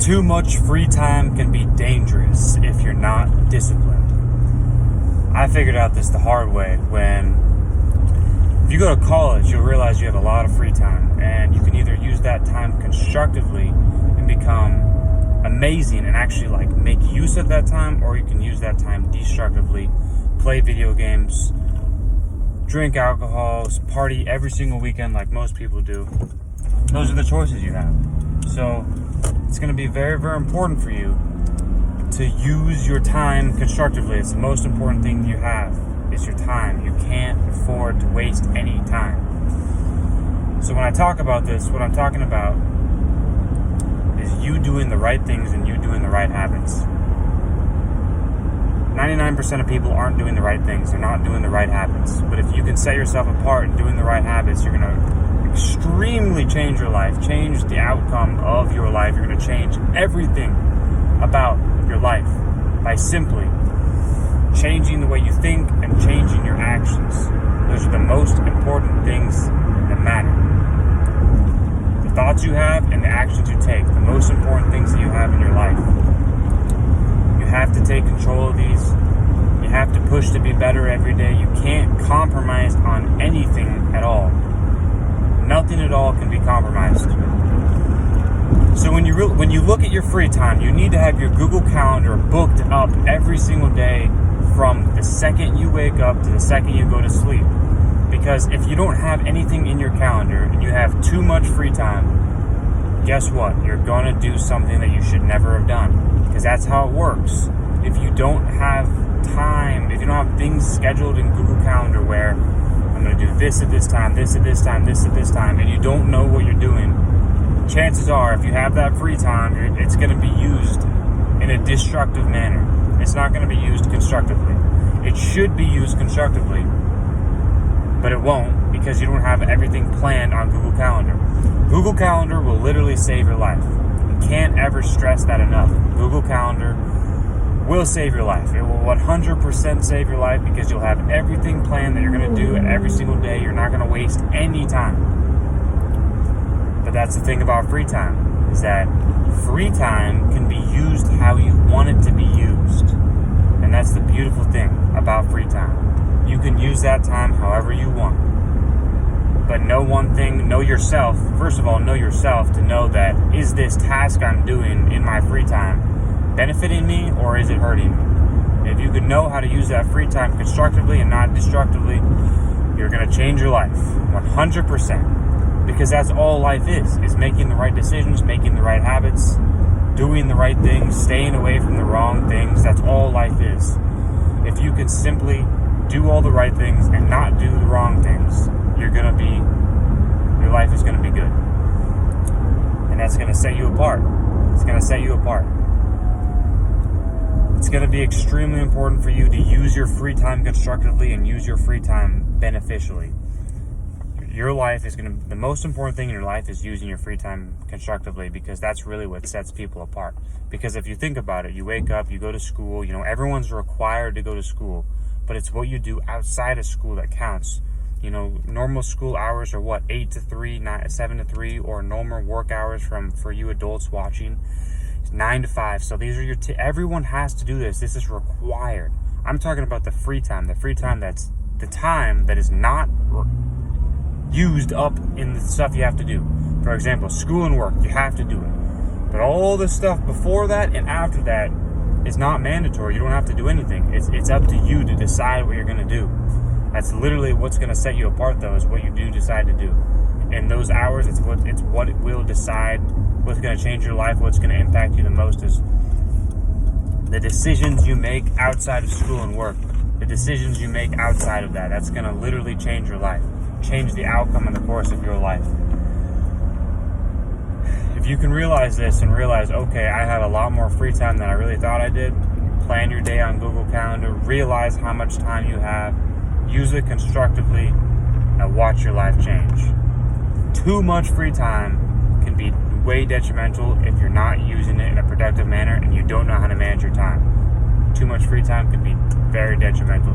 Too much free time can be dangerous if you're not disciplined. I figured out this the hard way when if you go to college, you'll realize you have a lot of free time, and you can either use that time constructively and become amazing and actually like make use of that time, or you can use that time destructively, play video games, drink alcohol, party every single weekend like most people do. Those are the choices you have. So it's going to be very, very important for you to use your time constructively. It's the most important thing you have is your time. You can't afford to waste any time. So when I talk about this, what I'm talking about is you doing the right things and you doing the right habits. 99% of people aren't doing the right things. They're not doing the right habits. But if you can set yourself apart and doing the right habits, you're going to extremely change your life, change the outcome of your life. You're going to change everything about your life by simply changing the way you think and changing your actions. Those are the most important things that matter. The thoughts you have and the actions you take, the most important things that you have in your life. You have to take control of these. You have to push to be better every day. You can't compromise on anything at all. Nothing at all can be compromised. So when you look at your free time, you need to have your Google Calendar booked up every single day from the second you wake up to the second you go to sleep. Because if you don't have anything in your calendar and you have too much free time, guess what? You're going to do something that you should never have done. Because that's how it works. If you don't have time, if you don't have things scheduled in Google Calendar where I'm going to do this at this time, this at this time, this at this time, and you don't know what you're doing, chances are, if you have that free time, it's going to be used in a destructive manner. It's not going to be used constructively. It should be used constructively, but it won't because you don't have everything planned on Google Calendar. Google Calendar will literally save your life. You can't ever stress that enough. Google Calendar will save your life. It will 100% save your life because you'll have everything planned that you're going to do every single day. You're not going to waste any time. But that's the thing about free time, is that free time can be used how you want it to be used. And that's the beautiful thing about free time. You can use that time however you want. But know one thing, know yourself. First of all, know yourself to know that, is this task I'm doing in my free time benefiting me or is it hurting me? If you could know how to use that free time constructively and not destructively, you're going to change your life 100%. Because that's all life is making the right decisions, making the right habits, doing the right things, staying away from the wrong things. That's all life is. If you can simply do all the right things and not do the wrong things, your life is going to be good. And that's going to set you apart. It's going to set you apart. It's going to be extremely important for you to use your free time constructively and use your free time beneficially. Your life is going to, the most important thing in your life is using your free time constructively, because that's really what sets people apart. Because if you think about it, you wake up, you go to school, everyone's required to go to school, but it's what you do outside of school that counts. Normal school hours are what, 8 to 3, 7 to 3, or normal work hours for you adults watching, 9 to 5. So these are everyone has to do this. This is required. I'm talking about the free time that's the time that is not used up in the stuff you have to do. For example, school and work, you have to do it. But all the stuff before that and after that is not mandatory. You don't have to do anything. It's up to you to decide what you're going to do. That's literally what's going to set you apart, though, is what you do decide to do. In those hours, it's what it will decide what's going to change your life, what's going to impact you the most is the decisions you make outside of school and work. The decisions you make outside of that. That's going to literally change your life. Change the outcome and the course of your life. If you can realize this and realize, okay, I have a lot more free time than I really thought I did, plan your day on Google Calendar, realize how much time you have, use it constructively, and watch your life change. Too much free time can be way detrimental if you're not using it in a productive manner and you don't know how to manage your time. Too much free time can be very detrimental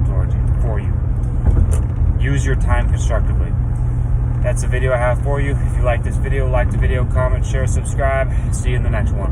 for you. Use your time constructively. That's the video I have for you. If you like this video, like the video, comment, share, subscribe. See you in the next one.